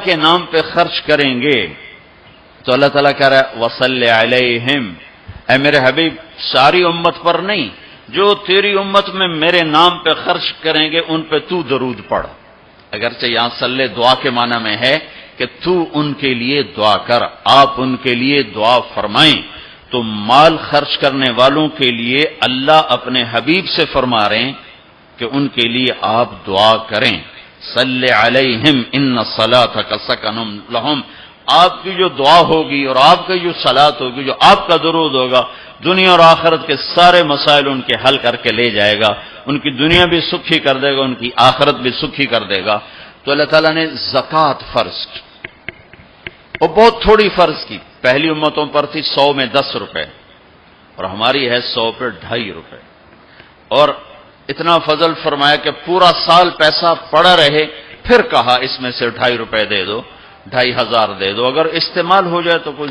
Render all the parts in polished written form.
کے نام پہ خرچ کریں گے تو اللہ تعالیٰ کہہ رہا ہے وصلی علیہم، اے میرے حبیب ساری امت پر نہیں، جو تیری امت میں میرے نام پہ خرچ کریں گے ان پہ تو درود پڑھ۔ اگرچہ یہاں صلی دعا کے معنی میں ہے کہ تو ان کے لیے دعا کر، آپ ان کے لیے دعا فرمائیں، تو مال خرچ کرنے والوں کے لیے اللہ اپنے حبیب سے فرما رہے ہیں کہ ان کے لیے آپ دعا کریں۔ صلی علیہم ان صلاتک سکن لہم، آپ کی جو دعا ہوگی اور آپ کی جو صلات ہوگی، جو آپ کا درود ہوگا، دنیا اور آخرت کے سارے مسائل ان کے حل کر کے لے جائے گا، ان کی دنیا بھی سکھی کر دے گا، ان کی آخرت بھی سکھی کر دے گا۔ تو اللہ تعالیٰ نے زکوٰۃ فرض کی، وہ بہت تھوڑی فرض کی، پہلی امتوں پر تھی 100 میں 10 روپے، اور ہماری ہے 100 پہ 2.5 روپے، اور اتنا فضل فرمایا کہ پورا سال پیسہ پڑا رہے، پھر کہا اس میں سے 2.5 روپے دے دو، 2,500 دے دو، اگر استعمال ہو جائے تو کوئی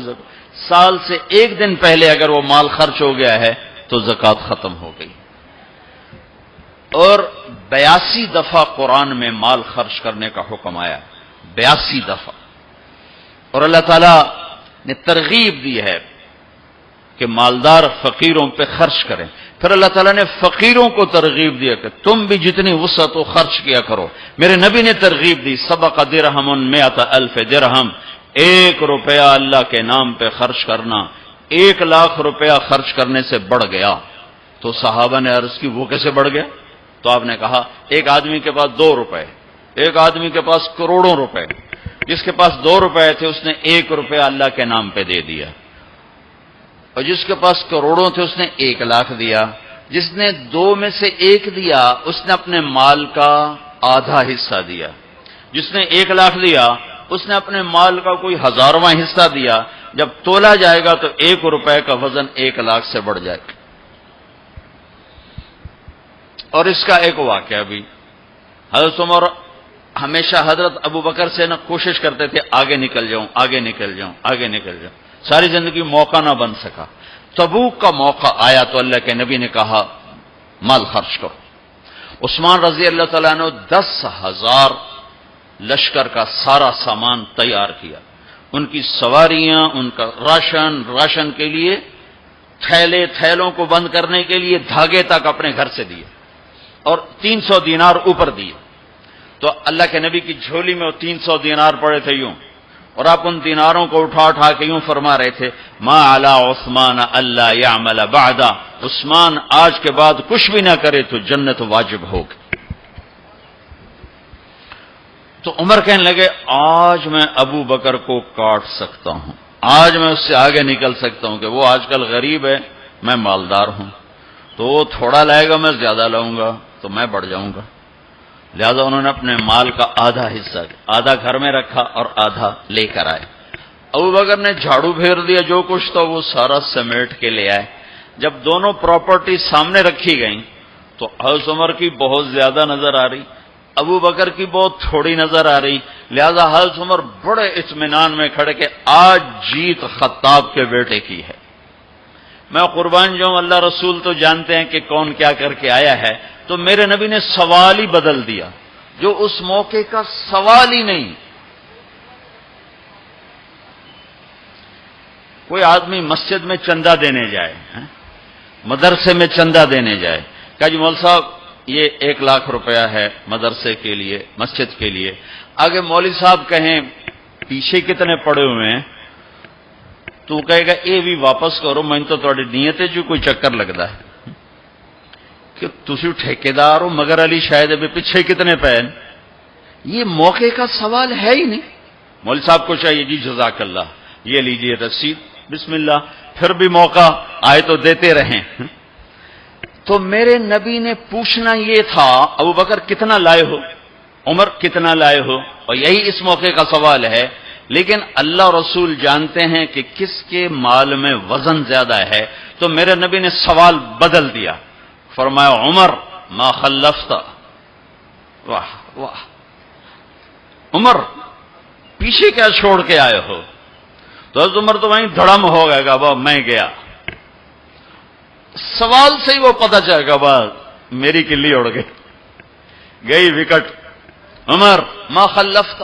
سال سے ایک دن پہلے اگر وہ مال خرچ ہو گیا ہے تو زکوٰۃ ختم ہو گئی۔ اور 82 دفعہ قرآن میں مال خرچ کرنے کا حکم آیا، 82 دفعہ، اور اللہ تعالیٰ نے ترغیب دی ہے کہ مالدار فقیروں پہ خرچ کریں۔ پھر اللہ تعالیٰ نے فقیروں کو ترغیب دیا کہ تم بھی جتنی وسعت ہو خرچ کیا کرو۔ میرے نبی نے ترغیب دی، سبق درہم 100,000 درہم، 1 روپیہ اللہ کے نام پہ خرچ کرنا 1,00,000 روپیہ خرچ کرنے سے بڑھ گیا۔ تو صحابہ نے عرض کی وہ کیسے بڑھ گیا؟ تو آپ نے کہا ایک آدمی کے پاس 2 روپے، ایک آدمی کے پاس کروڑوں روپے، جس کے پاس 2 روپے تھے اس نے 1 روپیہ اللہ کے نام پہ دے دیا، اور جس کے پاس کروڑوں تھے اس نے 1,00,000 دیا۔ جس نے 2 میں سے 1 دیا اس نے اپنے مال کا آدھا حصہ دیا، جس نے 1,00,000 دیا اس نے اپنے مال کا کوئی 1000واں حصہ دیا۔ جب تولا جائے گا تو 1 روپے کا وزن 1,00,000 سے بڑھ جائے گا۔ اور اس کا ایک واقعہ بھی، حضرت عمر ہمیشہ حضرت ابو بکر سے نہ کوشش کرتے تھے آگے نکل جاؤں، آگے نکل جاؤں، آگے نکل جاؤں، ساری زندگی موقع نہ بن سکا۔ تبوک کا موقع آیا تو اللہ کے نبی نے کہا مال خرچ کرو۔ عثمان رضی اللہ تعالیٰ نے 10,000 لشکر کا سارا سامان تیار کیا، ان کی سواریاں، ان کا راشن کے لیے تھیلوں کو بند کرنے کے لیے دھاگے تک اپنے گھر سے دیے، اور 300 دینار اوپر دیے۔ تو اللہ کے نبی کی جھولی میں وہ 300 دینار پڑے تھے یوں، اور آپ ان دیناروں کو اٹھا کے یوں فرما رہے تھے ما علی عثمان اللہ یعمل بعدا، عثمان آج کے بعد کچھ بھی نہ کرے تو جنت واجب ہوگی۔ تو عمر کہنے لگے آج میں ابو بکر کو کاٹ سکتا ہوں، آج میں اس سے آگے نکل سکتا ہوں کہ وہ آج کل غریب ہے، میں مالدار ہوں، تو وہ تھوڑا لائے گا میں زیادہ لاؤں گا تو میں بڑھ جاؤں گا۔ لہذا انہوں نے اپنے مال کا آدھا حصہ، آدھا گھر میں رکھا اور آدھا لے کر آئے۔ ابو بکر نے جھاڑو پھیر دیا، جو کچھ تھا وہ سارا سمیٹ کے لے آئے۔ جب دونوں پراپرٹی سامنے رکھی گئیں تو حضرت عمر کی بہت زیادہ نظر آ رہی، ابو بکر کی بہت تھوڑی نظر آ رہی۔ لہذا حضرت عمر بڑے اطمینان میں کھڑے کہ آج جیت خطاب کے بیٹے کی ہے، میں قربان جاؤں، اللہ رسول تو جانتے ہیں کہ کون کیا کر کے آیا ہے۔ تو میرے نبی نے سوال ہی بدل دیا، جو اس موقع کا سوال ہی نہیں۔ کوئی آدمی مسجد میں چندہ دینے جائے، مدرسے میں چندہ دینے جائے، کہا جی مول صاحب یہ 1,00,000 روپیہ ہے مدرسے کے لیے، مسجد کے لیے۔ آگے مولوی صاحب کہیں پیچھے کتنے پڑے ہوئے ہیں، تو کہے گا یہ بھی واپس کرو، میں تو تھوڑی نیت ہے جو کوئی چکر لگتا ہے کہ تسی ٹھیکیدار ہو، مگر علی شاید ابھی پیچھے کتنے پے ہیں۔ یہ موقع کا سوال ہے ہی نہیں۔ مولوی صاحب کو چاہیے جی جزاک اللہ، یہ لیجیے رسید، بسم اللہ، پھر بھی موقع آئے تو دیتے رہیں۔ تو میرے نبی نے پوچھنا یہ تھا ابو بکر کتنا لائے ہو، عمر کتنا لائے ہو، اور یہی اس موقع کا سوال ہے۔ لیکن اللہ رسول جانتے ہیں کہ کس کے مال میں وزن زیادہ ہے، تو میرے نبی نے سوال بدل دیا، فرمایا عمر ما خلفت، واہ واہ عمر پیچھے کیا چھوڑ کے آئے ہو؟ تو حضرت عمر تو وہیں دھڑم ہو گئے گا، وہ میں گیا، سوال سے ہی وہ پتہ چلے گا، بس میری کلی اڑ گئی وکٹ۔ عمر ما خلفت،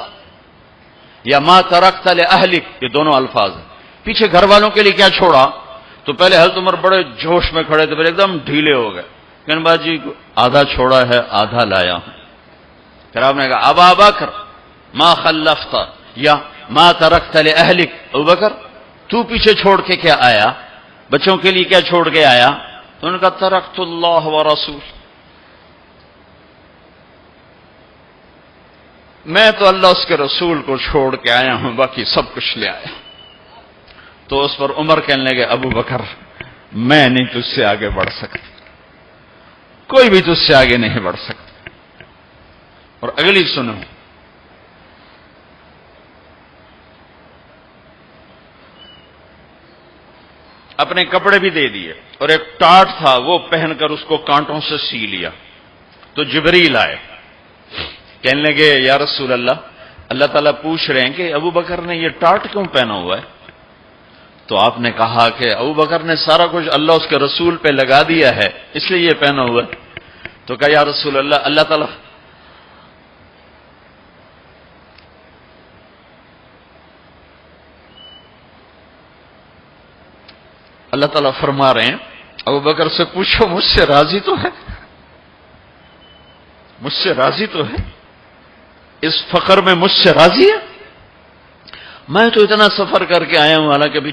یا ما ترکت لأہلک، یہ دونوں الفاظ ہیں. پیچھے گھر والوں کے لیے کیا چھوڑا؟ تو پہلے حضرت عمر بڑے جوش میں کھڑے تھے، پھر ایک دم ڈھیلے ہو گئے. کہنے باجی آدھا چھوڑا ہے آدھا لایا ہوں. پھر آپ نے کہا ابا بکر ما خلفت یا ما ترکت لأہلک، ابو بکر تو پیچھے چھوڑ کے کیا آیا، بچوں کے لیے کیا چھوڑ کے آیا؟ تو انہوں نے کہا ترکت اللہ ورسول، میں تو اللہ اس کے رسول کو چھوڑ کے آیا ہوں، باقی سب کچھ لے آیا. تو اس پر عمر کہنے لگے ابو بکر میں نہیں تجھ سے آگے بڑھ سکتا، کوئی بھی تجھ سے آگے نہیں بڑھ سکتا. اور اگلی سنو، اپنے کپڑے بھی دے دیے اور ایک ٹاٹ تھا وہ پہن کر اس کو کانٹوں سے سی لیا. تو جبریل آئے، کہنے لگے یا رسول اللہ، اللہ تعالیٰ پوچھ رہے ہیں کہ ابو بکر نے یہ ٹاٹ کیوں پہنا ہوا ہے؟ تو آپ نے کہا کہ ابو بکر نے سارا کچھ اللہ اس کے رسول پہ لگا دیا ہے اس لیے یہ پہنا ہوا ہے. تو کہا یا رسول اللہ، اللہ تعالیٰ فرما رہے ہیں ابو بکر سے پوچھو مجھ سے راضی تو ہے، مجھ سے راضی تو ہے، اس فخر میں مجھ سے راضی ہے؟ میں تو اتنا سفر کر کے آیا ہوں، حالانکہ ابھی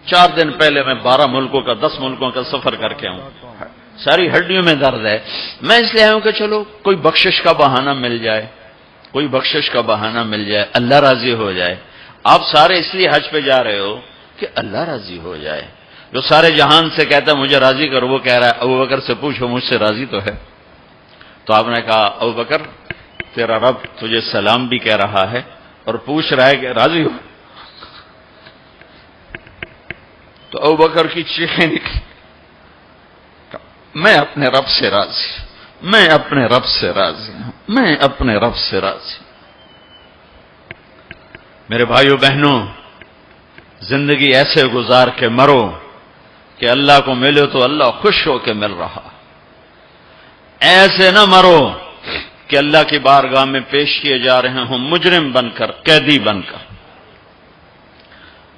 4 دن پہلے میں 12 ملکوں کا 10 ملکوں کا سفر کر کے آؤں، ساری ہڈیوں میں درد ہے. میں اس لیے آیا ہوں کہ چلو کوئی بخشش کا بہانہ مل جائے، کوئی بخشش کا بہانہ مل جائے، اللہ راضی ہو جائے. آپ سارے اس لیے حج پہ جا رہے ہو کہ اللہ راضی ہو جائے. جو سارے جہان سے کہتا ہے مجھے راضی کر، وہ کہہ رہا ہے ابو بکر سے پوچھو مجھ سے راضی تو ہے. تو آپ نے کہا ابو بکر تیرا رب تجھے سلام بھی کہہ رہا ہے اور پوچھ رہا ہے کہ راضی ہو. تو ابو بکر کی چیخیں نکلی، میں اپنے رب سے راضی، میں اپنے رب سے راضی ہوں، میں اپنے رب سے راضی. میرے بھائیو بہنوں، زندگی ایسے گزار کے مرو کہ اللہ کو ملو تو اللہ خوش ہو کے مل رہا، ایسے نہ مرو کہ اللہ کی بارگاہ میں پیش کیے جا رہے ہوں مجرم بن کر، قیدی بن کر.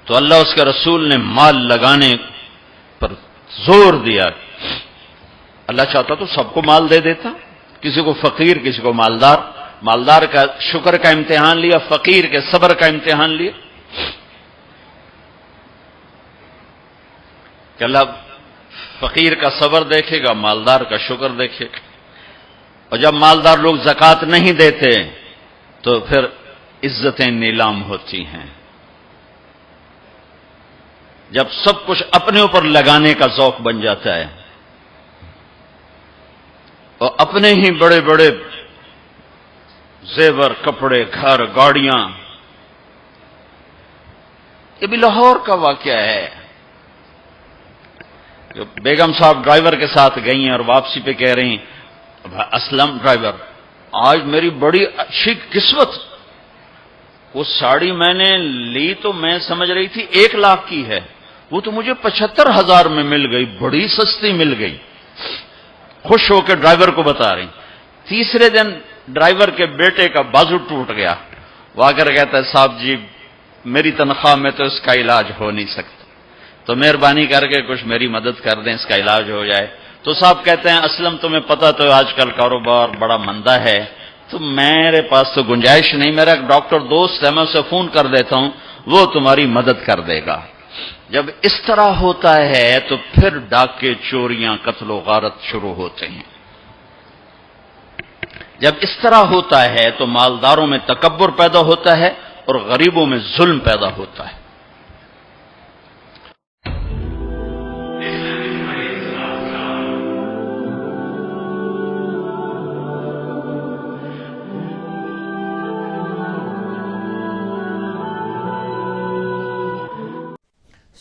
تو اللہ اس کے رسول نے مال لگانے پر زور دیا. اللہ چاہتا تو سب کو مال دے دیتا، کسی کو فقیر کسی کو مالدار. مالدار کا شکر کا امتحان لیا، فقیر کے صبر کا امتحان لیا. کہ اللہ فقیر کا صبر دیکھے گا، مالدار کا شکر دیکھے گا. اور جب مالدار لوگ زکوٰۃ نہیں دیتے تو پھر عزتیں نیلام ہوتی ہیں. جب سب کچھ اپنے اوپر لگانے کا ذوق بن جاتا ہے اور اپنے ہی بڑے بڑے زیور، کپڑے، گھر، گاڑیاں. یہ بھی لاہور کا واقعہ ہے. جو بیگم صاحب ڈرائیور کے ساتھ گئی ہیں اور واپسی پہ کہہ رہی ہیں اسلم ڈرائیور آج میری بڑی اچھی قسمت، وہ ساڑی میں نے لی تو میں سمجھ رہی تھی 1 لاکھ کی ہے، وہ تو مجھے 75,000 میں مل گئی، بڑی سستی مل گئی. خوش ہو کے ڈرائیور کو بتا رہی. تیسرے دن ڈرائیور کے بیٹے کا بازو ٹوٹ گیا. وہ آ کر کہتا ہے صاحب جی میری تنخواہ میں تو اس کا علاج ہو نہیں سکتا، تو مہربانی کر کے کچھ میری مدد کر دیں، اس کا علاج ہو جائے. تو صاحب کہتے ہیں اسلم تمہیں پتہ تو آج کل کاروبار بڑا مندہ ہے، تو میرے پاس تو گنجائش نہیں، میرا ایک ڈاکٹر دوست ہے میں اسے فون کر دیتا ہوں، وہ تمہاری مدد کر دے گا. جب اس طرح ہوتا ہے تو پھر ڈاکے، چوریاں، قتل و غارت شروع ہوتے ہیں. جب اس طرح ہوتا ہے تو مالداروں میں تکبر پیدا ہوتا ہے اور غریبوں میں ظلم پیدا ہوتا ہے.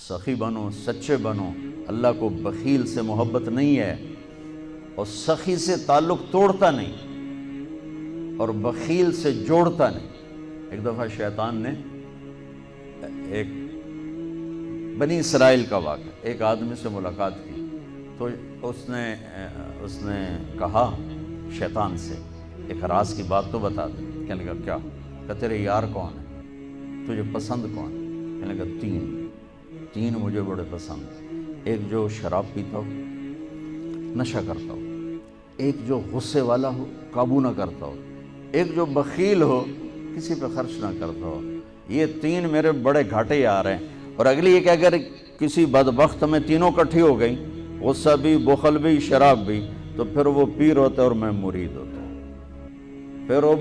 سخی بنو، سچے بنو. اللہ کو بخیل سے محبت نہیں ہے اور سخی سے تعلق توڑتا نہیں اور بخیل سے جوڑتا نہیں. ایک دفعہ شیطان نے ایک بنی اسرائیل کا واقعہ، ایک آدمی سے ملاقات کی تو اس نے کہا شیطان سے ایک راز کی بات تو بتا دے. کہنے لگا کیا؟ کہ تیرے یار کون ہے؟ تجھے پسند کون؟ کہنے لگا تین مجھے بڑے پسند، ایک جو شراب پیتا ہو، نشہ کرتا ہو، ایک جو غصے والا ہو، قابو نہ کرتا ہو، ایک جو بخیل ہو، کسی پہ خرچ نہ کرتا ہو۔ یہ تین میرے بڑے گھاٹے آ رہے ہیں۔ اور اگلی یہ کہ اگر کسی بدبخت میں تینوں کٹھی ہو گئی، غصہ بھی، بخل بھی، شراب بھی، تو پھر وہ پیر ہوتا ہے اور میں مرید ہوتا ہوں۔ پھر وہ